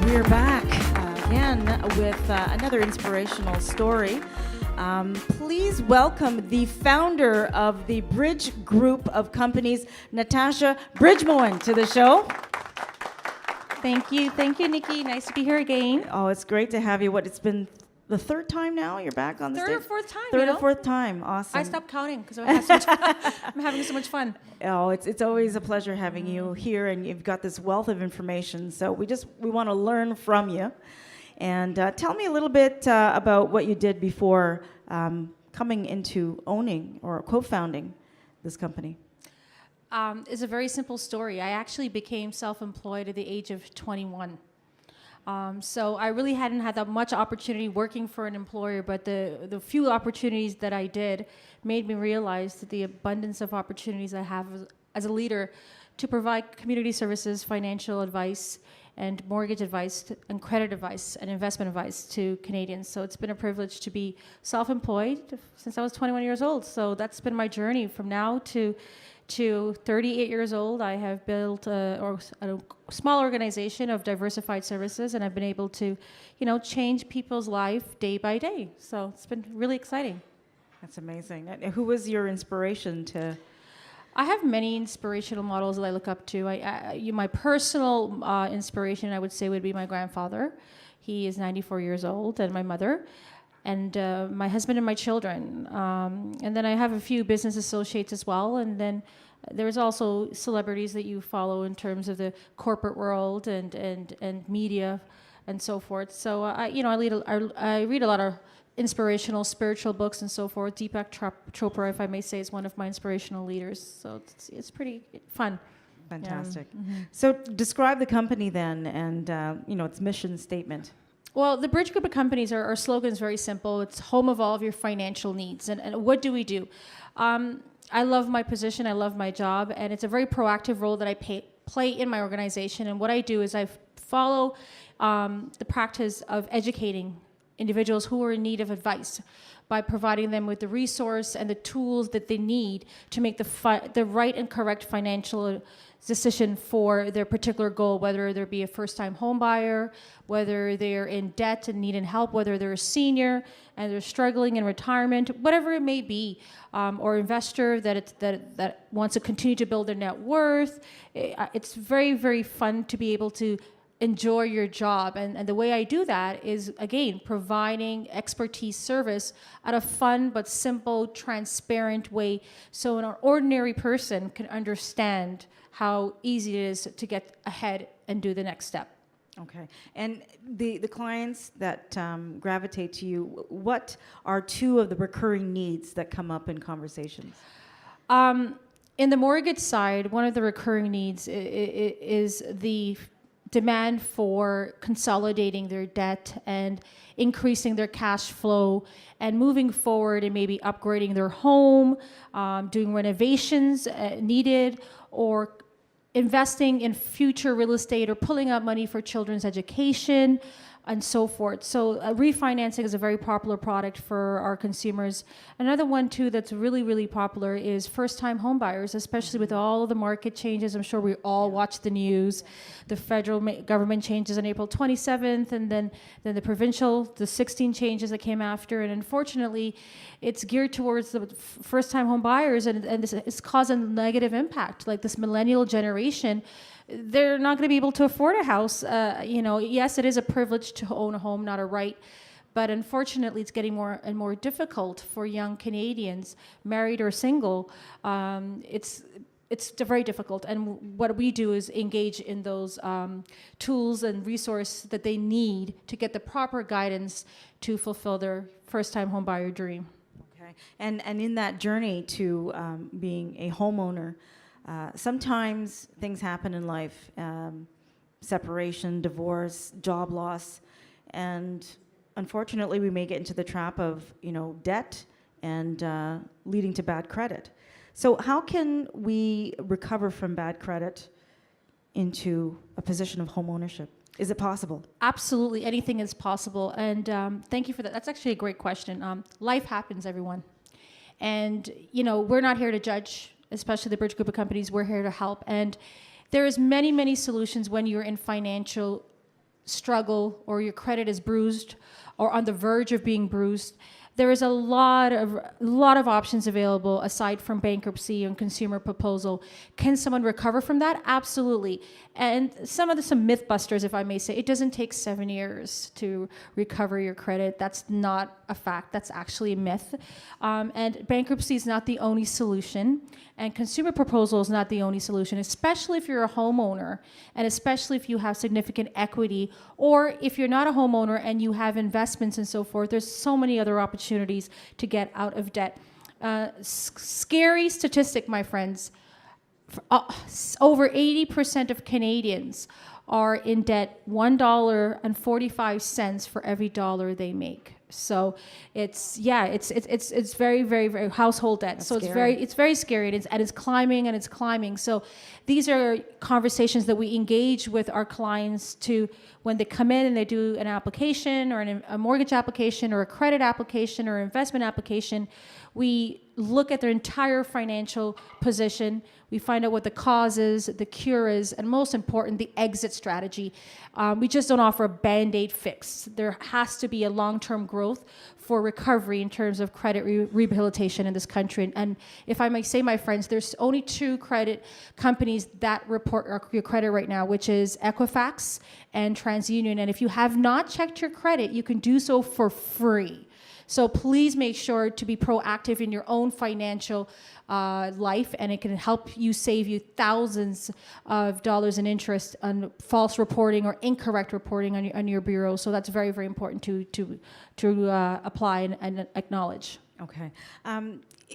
We're back again with another inspirational story. Please welcome the founder of the Bridge Group of Companies, Natasha Bridgmohan, to the show. Thank you, Nikki. Nice to be here again. Oh, it's great to have you. It's been the third time now you're back on the stage? Third or fourth time, Third or fourth time, awesome. I stopped counting because I'm having so much fun. Oh, it's always a pleasure having you here, and you've got this wealth of information. So we want to learn from you. And tell me a little bit about what you did before coming into owning or co-founding this company. It's a very simple story. I actually became self-employed at the age of 21. So I really hadn't had that much opportunity working for an employer, but the few opportunities that I did made me realize that the abundance of opportunities I have as a leader to provide community services, financial advice, and mortgage advice, and credit advice, and investment advice to Canadians. So it's been a privilege to be self-employed since I was 21 years old. So that's been my journey from now to 38 years old. I have built a small organization of diversified services, and I've been able to, change people's life day by day. So it's been really exciting. That's amazing. And who was your inspiration to? I have many inspirational models that I look up to. My personal inspiration, I would say, would be my grandfather. He is 94 years old, and my mother, and my husband and my children. And then I have a few business associates as well. And then there's also celebrities that you follow in terms of the corporate world and media and so forth. So I read a lot of inspirational spiritual books and so forth. Deepak Chopra, if I may say, is one of my inspirational leaders. So it's pretty fun. Fantastic. Yeah. Mm-hmm. So describe the company then, and its mission statement. Well, the Bridge Group of Companies, our slogan is very simple. It's home of all of your financial needs. And what do we do? I love my position. I love my job. And it's a very proactive role that I play in my organization. And what I do is I follow the practice of educating individuals who are in need of advice by providing them with the resource and the tools that they need to make the right and correct financial decision for their particular goal, whether there be a first-time home buyer, whether they're in debt and needing help, whether they're a senior and they're struggling in retirement, whatever it may be, or investor that wants to continue to build their net worth. It's very, very fun to be able to enjoy your job. And the way I do that is, again, providing expertise service at a fun but simple, transparent way so an ordinary person can understand how easy it is to get ahead and do the next step. Okay. And the clients that gravitate to you, what are two of the recurring needs that come up in conversations? In the mortgage side, one of the recurring needs is the demand for consolidating their debt and increasing their cash flow and moving forward and maybe upgrading their home, doing renovations needed, or investing in future real estate or pulling out money for children's education and so forth. So refinancing is a very popular product for our consumers. Another one too that's really, really popular is first-time home buyers, especially with all of the market changes. I'm sure we all watch the news. The federal government changes on April 27th, and then the provincial, the 16 changes that came after. And unfortunately, it's geared towards the first-time home buyers, and this is causing a negative impact. Like this millennial generation, they're not going to be able to afford a house. Yes, it is a privilege to own a home, not a right. But unfortunately, it's getting more and more difficult for young Canadians, married or single. It's very difficult. And what we do is engage in those tools and resources that they need to get the proper guidance to fulfill their first-time home buyer dream. Okay. And in that journey to being a homeowner, sometimes things happen in life, separation, divorce, job loss, and unfortunately we may get into the trap of, debt and leading to bad credit. So how can we recover from bad credit into a position of home ownership? Is it possible? Absolutely, anything is possible. And thank you for that. That's actually a great question. Life happens, everyone. And, we're not here to judge, especially the Bridge Group of Companies. We're here to help. And there's many, many solutions when you're in financial struggle or your credit is bruised or on the verge of being bruised, there is a lot of options available aside from bankruptcy and consumer proposal. Can someone recover from that? Absolutely. And some myth busters, if I may say, it doesn't take 7 years to recover your credit. That's not a fact. That's actually a myth. And bankruptcy is not the only solution. And consumer proposal is not the only solution, especially if you're a homeowner and especially if you have significant equity, or if you're not a homeowner and you have investments and so forth. There's so many other opportunities to get out of debt. Scary statistic, my friends. Over 80% of Canadians are in debt $1.45 for every dollar they make. So it's very, very, very household debt. That's so scary. it's very scary, and it's climbing. So these are conversations that we engage with our clients to when they come in and they do an application or a mortgage application or a credit application or investment application. We look at their entire financial position. We find out what the cause is, the cure is, and most important, the exit strategy. We just don't offer a Band-Aid fix. There has to be a long-term growth for recovery in terms of credit rehabilitation in this country. And if I may say, my friends, there's only 2 credit companies that report your credit right now, which is Equifax and TransUnion. And if you have not checked your credit, you can do so for free. So please make sure to be proactive in your own financial life, and it can help you save you thousands of dollars in interest on false reporting or incorrect reporting on your bureau. So that's very, very important to apply and acknowledge. Okay.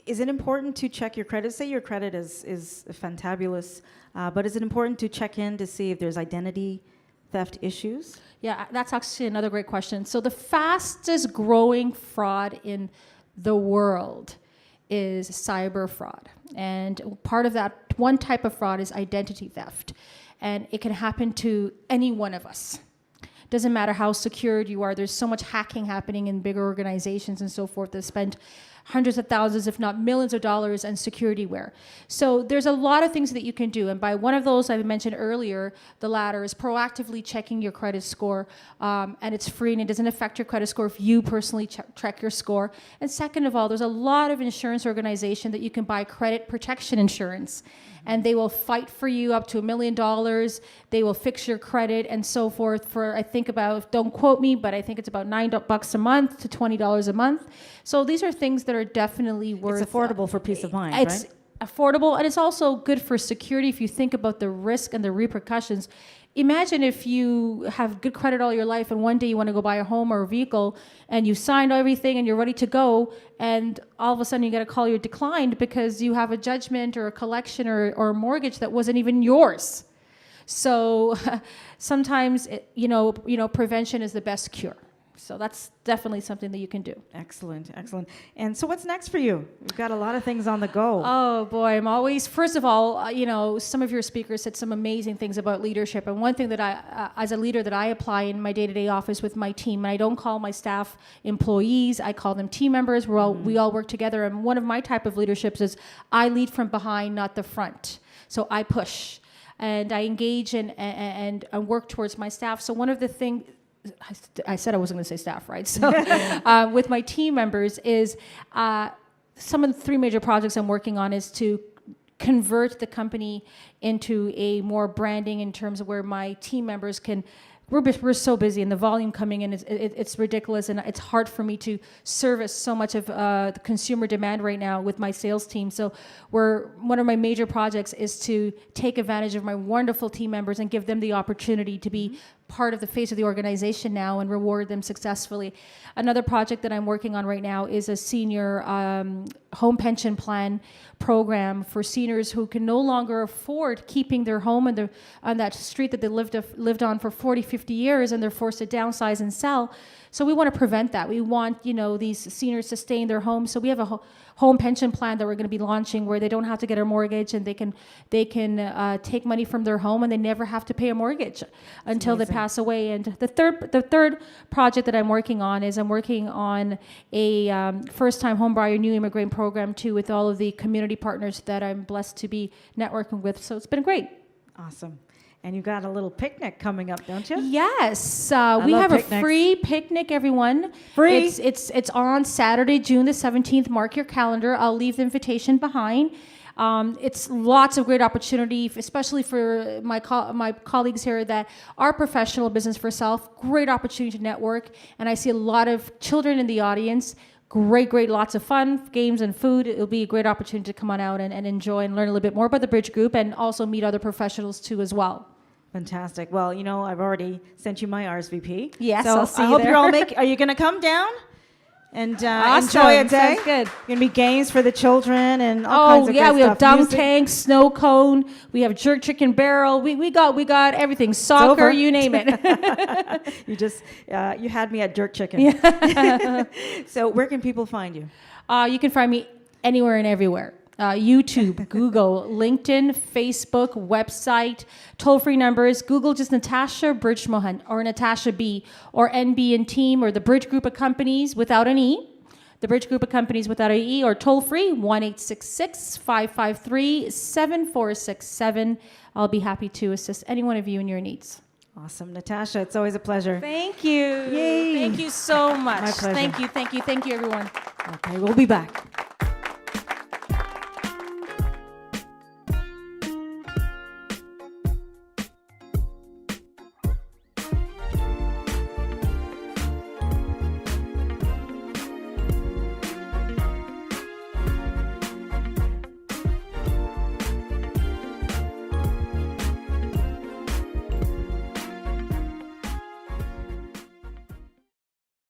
Is it important to check your credit? Say your credit is fantabulous, but is it important to check in to see if there's identity theft issues? Yeah, that's actually another great question. So the fastest growing fraud in the world is cyber fraud. And part of that, one type of fraud is identity theft. And it can happen to any one of us. Doesn't matter how secured you are. There's so much hacking happening in bigger organizations and so forth that spend hundreds of thousands, if not millions of dollars on security wear. So there's a lot of things that you can do. And by one of those I mentioned earlier, the latter is proactively checking your credit score. And it's free and it doesn't affect your credit score if you personally check your score. And second of all, there's a lot of insurance organizations that you can buy credit protection insurance. And they will fight for you up to $1 million. They will fix your credit and so forth for, I think about, don't quote me, but I think it's about $9 a month to $20 a month. So these are things that are definitely worth. It's affordable for peace of mind, It's right? affordable, and it's also good for security if you think about the risk and the repercussions. Imagine if you have good credit all your life and one day you want to go buy a home or a vehicle and you signed everything and you're ready to go, and all of a sudden you get a call you're declined because you have a judgment or a collection or a mortgage that wasn't even yours. So sometimes prevention is the best cure. So that's definitely something that you can do. Excellent, excellent. And so what's next for you? We've got a lot of things on the go. Oh boy, I'm always, first of all, some of your speakers said some amazing things about leadership. And one thing that I, as a leader, that I apply in my day-to-day office with my team, and I don't call my staff employees, I call them team members. We all work together. And one of my type of leaderships is I lead from behind, not the front. So I push and I engage and work towards my staff. So one of the things, I said I wasn't going to say staff, right? So with my team members is some of the 3 major projects I'm working on is to convert the company into a more branding in terms of where my team members can. We're so busy, and the volume coming in, it's ridiculous, and it's hard for me to service so much of the consumer demand right now with my sales team. So one of my major projects is to take advantage of my wonderful team members and give them the opportunity to be part of the face of the organization now and reward them successfully. Another project that I'm working on right now is a senior home pension plan program for seniors who can no longer afford keeping their home on that street that they lived on for 40, 50 years, and they're forced to downsize and sell. So we want to prevent that. We want, these seniors to stay in their homes. So we have a home pension plan that we're going to be launching where they don't have to get a mortgage, and they can take money from their home, and they never have to pay a mortgage until they pass away. And the third project that I'm working on is a first-time homebuyer new immigrant program too, with all of the community partners that I'm blessed to be networking with. So it's been great. Awesome. And you got a little picnic coming up, don't you? Yes, we love have picnics. a free picnic, everyone. Free? It's on Saturday, June the 17th. Mark your calendar. I'll leave the invitation behind. It's lots of great opportunity, especially for my colleagues here that are professional business for self. Great opportunity to network, and I see a lot of children in the audience. Great, lots of fun, games and food. It'll be a great opportunity to come on out and enjoy and learn a little bit more about the Bridge Group and also meet other professionals too as well. Fantastic. Well, you know, I've already sent you my RSVP. Yes, so I'll see I you hope there. you're all are you going to come down and Awesome. enjoy a day? Sounds good. Going to be games for the children and all kinds of great we have stuff. dunk Music. tank, snow cone. We have jerk chicken barrel. We got everything. over. Soccer, you name it. You just you had me at dirt chicken. So where can people find you? You can find me anywhere and everywhere. YouTube, Google, LinkedIn, Facebook, website, toll-free numbers. Google just Natasha Bridgmohan or Natasha B or NB and Team or the Bridge Group of Companies without an E. The Bridge Group of Companies without an E or toll-free 1-866-553-7467. I'll be happy to assist any one of you in your needs. Awesome. Natasha, it's always a pleasure. Thank you. Yay. Thank you so much. My pleasure. Thank you, everyone. Okay, we'll be back.